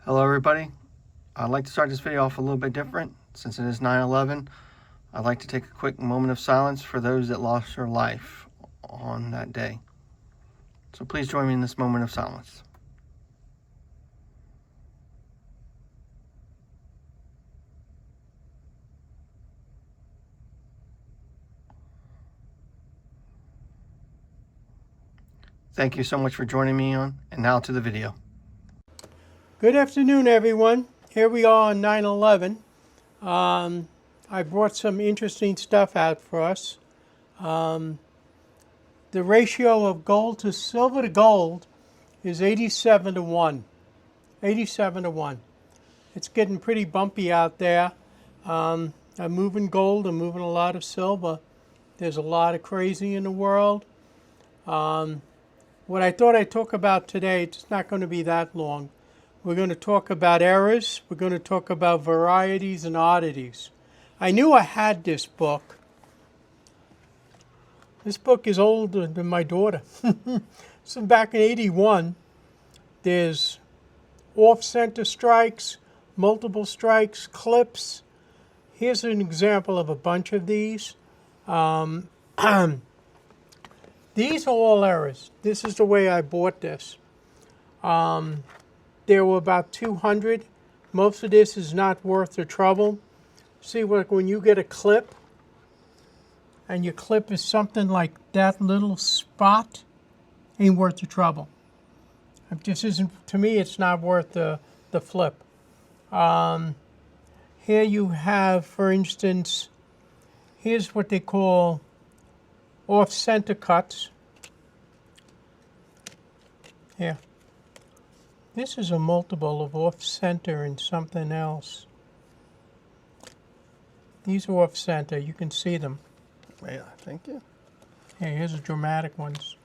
Hello everybody. I'd like to start this video off a little bit different. Since it is 9/11, I'd like to take a quick moment of silence for those that lost their life on that day. So please join me in this moment of silence. Thank you so much for joining me on, and now to the video. Good afternoon, everyone. Here we are on 9/11. I brought some interesting stuff out for us. The ratio of gold to silver to gold is 87 to 1. 87 to 1. It's getting pretty bumpy out there. I'm moving gold, I'm moving a lot of silver. There's a lot of crazy in the world. What I thought I'd talk about today, it's not going to be that long. We're going to talk about errors. We're going to talk about varieties and oddities. I knew I had this book. This book is older than my daughter. So back in '81, there's off-center strikes, multiple strikes, clips. Here's an example of a bunch of these. These are all errors. This is the way I bought this. There were about 200. Most of this is not worth the trouble. See, when you get a clip, and your clip is something like that little spot, ain't worth the trouble. It just isn't, to me, it's not worth the flip. Here you have, for instance, here's what they call off-center cuts. Here. This is a multiple of off-center and something else. These are off-center. You can see them. Yeah, thank you. Here, here's the dramatic ones.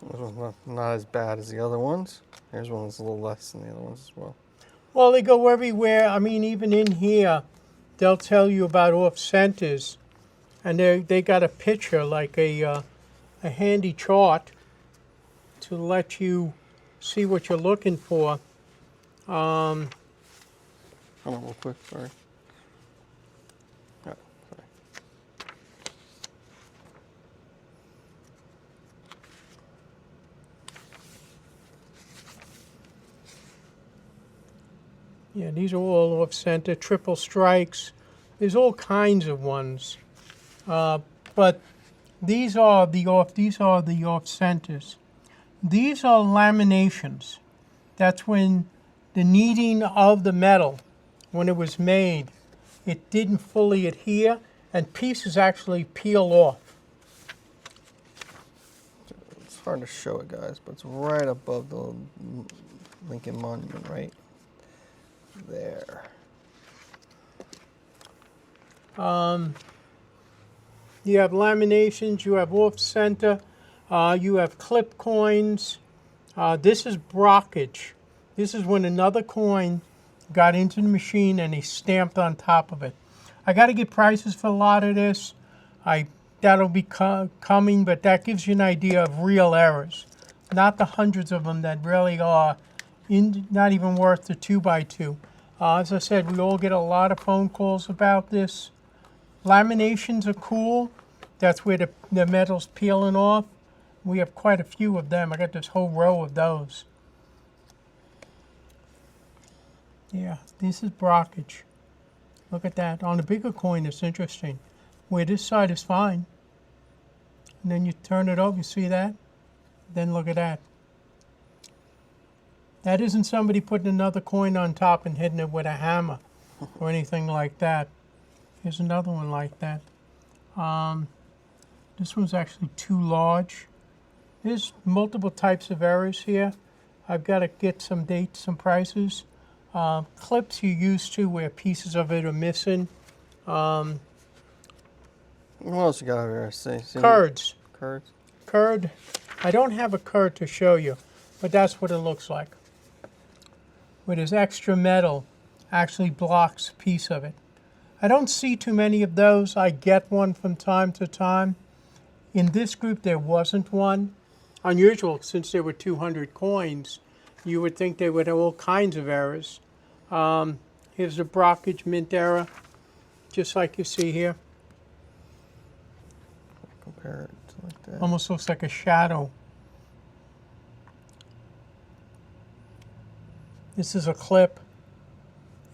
This one's not as bad as the other ones. Here's one that's a little less than the other ones as well. Well, they go everywhere. I mean, even in here, they'll tell you about off-centers. And they got a picture, like a handy chart to let you see what you're looking for. Hold on real quick, sorry. Oh, sorry. Yeah, these are all off-center, triple strikes. There's all kinds of ones. But these are the off-centers. These are laminations. That's when the kneading of the metal, when it was made, it didn't fully adhere, and pieces actually peel off. It's hard to show it, guys, but it's right above the Lincoln Monument, right there. You have laminations, you have off-center, you have clip coins. This is brockage. This is when another coin got into the machine and they stamped on top of it. I got to get prices for a lot of this. That'll be coming, but that gives you an idea of real errors. Not the hundreds of them that really are not even worth the 2x2. As I said, we all get a lot of phone calls about this. Laminations are cool. That's where the metal's peeling off. We have quite a few of them. I got this whole row of those. Yeah, this is brockage. Look at that. On the bigger coin, it's interesting. Where this side is fine. And then you turn it over, you see that? Then look at that. That isn't somebody putting another coin on top and hitting it with a hammer or anything like that. Here's another one like that. This one's actually too large. There's multiple types of errors here. I've got to get some dates, some prices. Clips you're used to where pieces of it are missing. What else you got over here? See, Curds. Curds. Curd. I don't have a curd to show you, but that's what it looks like. Where this extra metal actually blocks a piece of it. I don't see too many of those. I get one from time to time. In this group, there wasn't one. Unusual, since there were 200 coins. You would think they would have all kinds of errors. Here's the Brockage mint error, just like you see here. Compare it to like that. Almost looks like a shadow. This is a clip.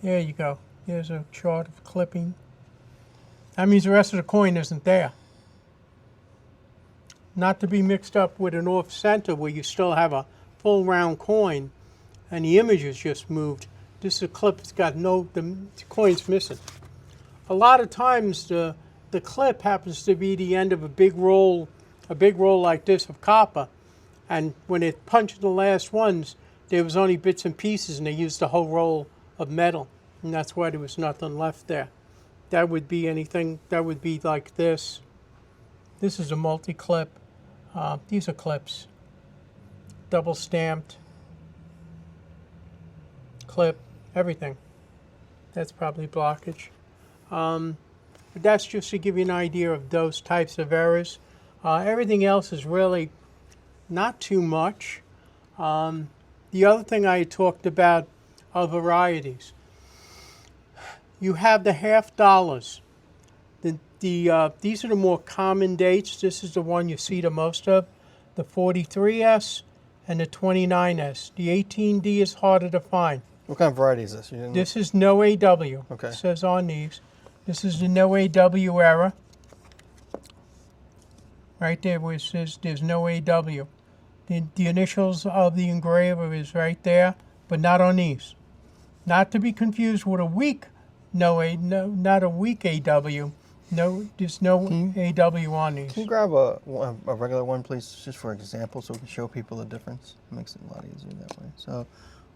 There you go. There's a chart of clipping. That means the rest of the coin isn't there. Not to be mixed up with an off-center where you still have a full round coin and the image is just moved. This is a clip that's got the coin's missing. A lot of times the clip happens to be the end of a big roll like this of copper, and when it punched the last ones, there was only bits and pieces and they used the whole roll of metal, and that's why there was nothing left there. That would be anything, that would be like this. This is a multi-clip. These are clips. Double stamped. Clip. Everything. That's probably blockage. But that's just to give you an idea of those types of errors. Everything else is really not too much. The other thing I talked about are varieties. You have the $half. These are the more common dates. This is the one you see the most of, the 43S and the 29S. The 18D is harder to find. What kind of variety is this? This is no AW. Okay. It says on these. This is the no AW error. Right there where it says there's no AW. The initials of the engraver is right there, but not on these. Not to be confused with a weak not a weak AW. No, there's no AW on these. Can you grab a regular one, please, just for example, so we can show people the difference? It makes it a lot easier that way. So,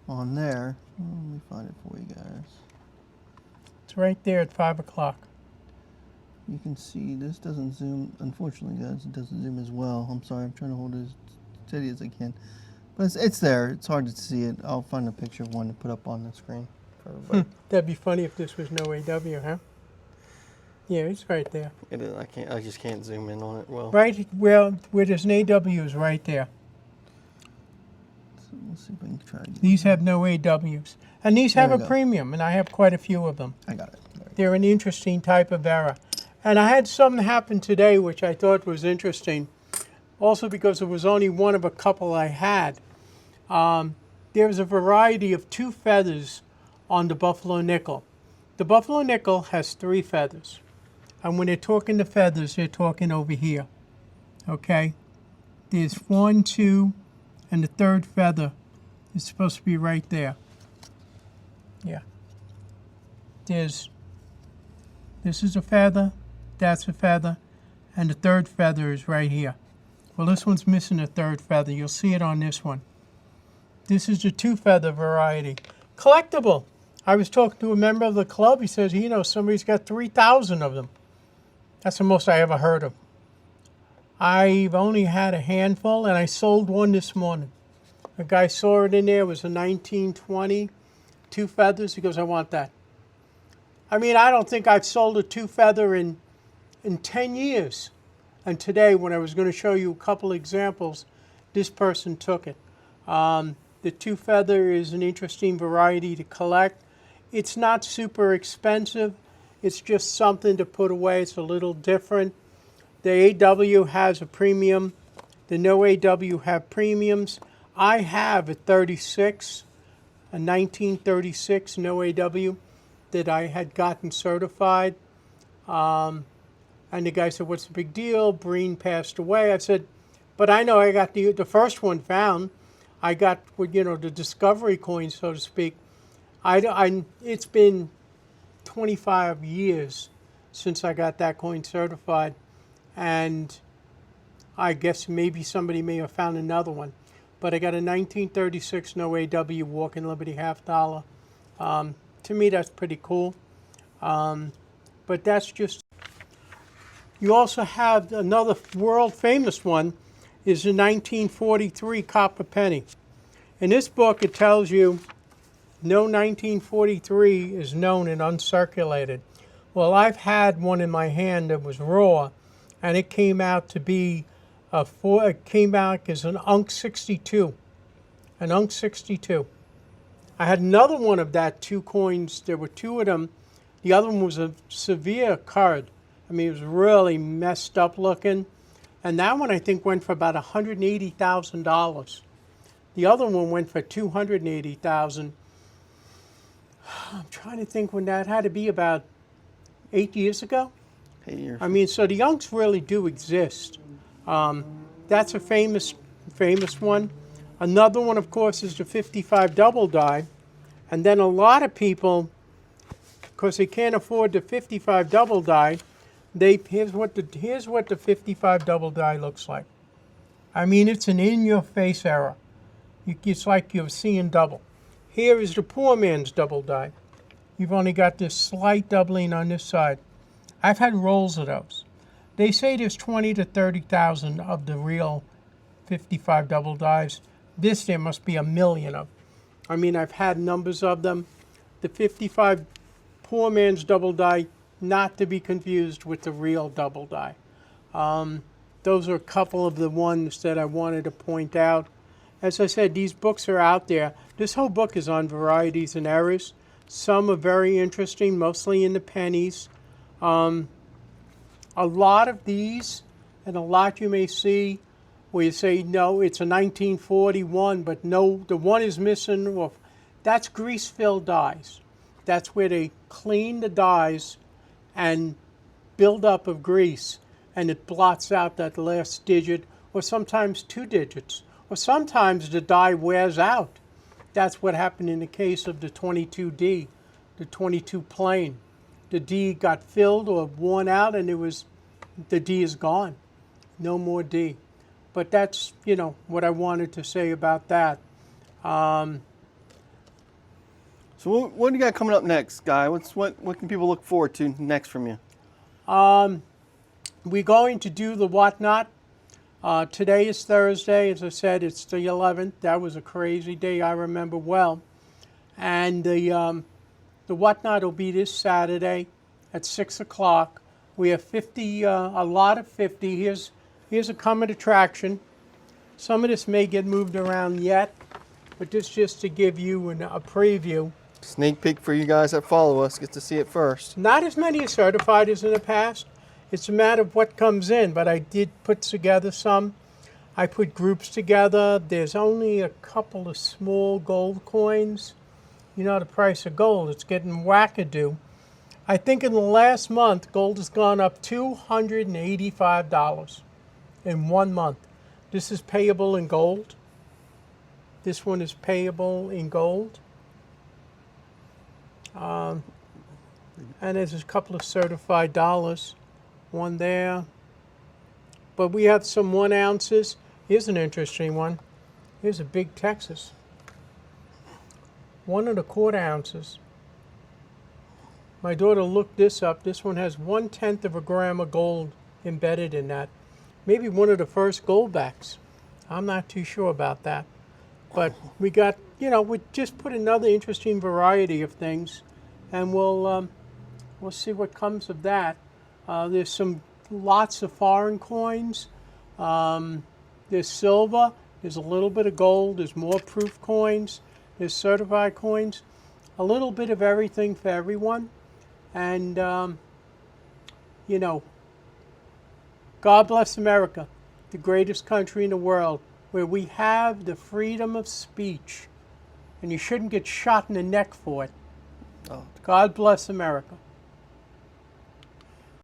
on there, let me find it for you guys. It's right there at 5 o'clock. You can see this doesn't zoom. Unfortunately, guys, it doesn't zoom as well. I'm sorry. I'm trying to hold it as steady as I can, but it's there. It's hard to see it. I'll find a picture of one to put up on the screen for everybody. That'd be funny if this was no AW, huh? Yeah, it's right there. It is. I just can't zoom in on it well. Right, well, where there's an AW is right there. So we'll see if I can try. These have no AWs, and these have There a we go. premium, and I have quite a few of them. I got it. They're an interesting type of error. And I had something happen today which I thought was interesting, also because it was only one of a couple I had. There was a variety of 2 feathers on the buffalo nickel. The buffalo nickel has 3 feathers. And when they're talking the feathers, they're talking over here. Okay? There's 1, 2, and the 3rd feather is supposed to be right there. Yeah. This is a feather, that's a feather, and the 3rd feather is right here. Well, this one's missing a 3rd feather. You'll see it on this one. This is the 2-feather variety. Collectible. I was talking to a member of the club. He says, somebody's got 3,000 of them. That's the most I ever heard of. I've only had a handful, and I sold one this morning. A guy saw it in there. It was a 1920, 2 feathers. He goes, I want that. I mean, I don't think I've sold a 2-feather in 10 years. And today, when I was going to show you a couple examples, this person took it. The 2-feather is an interesting variety to collect. It's not super expensive. It's just something to put away. It's a little different. The AW has a premium. The no AW have premiums. I have a 36, a 1936 no AW that I had gotten certified. And the guy said, what's the big deal? Breen passed away. I said, but I know I got the first one found. I got, the discovery coin, so to speak. It's been 25 years since I got that coin certified. And I guess maybe somebody may have found another one. But I got a 1936 no AW Walking Liberty $half. To me, that's pretty cool. But that's just... You also have another world famous one. is the 1943 copper penny. In this book, it tells you no 1943 is known and uncirculated. Well, I've had one in my hand that was raw, and it came out to be it came out as an Unk 62. An Unk 62. I had another one of that, 2 coins. There were 2 of them. The other one was a severe card. I mean, it was really messed up looking. And that one, I think, went for about $180,000. The other one went for $280,000. I'm trying to think when that had to be about 8 years ago. 8 years. I mean, so the Unks really do exist. That's a famous one. Another one, of course, is the 55 double die. And then a lot of people, because they can't afford the 55 double die, here's what the 55 double die looks like. I mean, it's an in-your-face error. It's like you're seeing double. Here is the poor man's double die. You've only got this slight doubling on this side. I've had rolls of those. They say there's 20 to 30,000 of the real 55 double dies. This there must be 1 million of. I mean, I've had numbers of them. The 55 poor man's double die, not to be confused with the real double die. Those are a couple of the ones that I wanted to point out. As I said, these books are out there. This whole book is on varieties and errors. Some are very interesting, mostly in the pennies. A lot of these, and a lot you may see, where you say, no, it's a 1941, but no, the one is missing. Or that's grease-filled dies. That's where they clean the dies and build up of grease, and it blots out that last digit, or sometimes 2 digits, or sometimes the die wears out. That's what happened in the case of the 22D, the 22 plain. The D got filled or worn out, and the D is gone. No more D. But that's, what I wanted to say about that. So what do you got coming up next, Guy? What can people look forward to next from you? We're going to do the whatnot. Today is Thursday. As I said, it's the 11th. That was a crazy day, I remember well. And the whatnot will be this Saturday at 6 o'clock. We have 50, a lot of 50. Here's a coming attraction. Some of this may get moved around yet, but this just to give you a preview. Sneak peek for you guys that follow us. Get to see it first. Not as many as certified as in the past. It's a matter of what comes in, but I did put together some. I put groups together. There's only a couple of small gold coins. You know the price of gold. It's getting wackadoo. I think in the last month, gold has gone up $285 in 1 month. This is payable in gold. This one is payable in gold. And there's a couple of certified dollars. One there. But we have some 1 ounces. Here's an interesting one. Here's a big Texas. 1 1/4 ounces. My daughter looked this up. This one has 1/10 of a gram of gold embedded in that. Maybe one of the first gold backs. I'm not too sure about that. But we got, we just put another interesting variety of things, and we'll see what comes of that. There's lots of foreign coins. There's silver. There's a little bit of gold. There's more proof coins. There's certified coins. A little bit of everything for everyone. And, God bless America, the greatest country in the world, where we have the freedom of speech. And you shouldn't get shot in the neck for it. Oh. God bless America.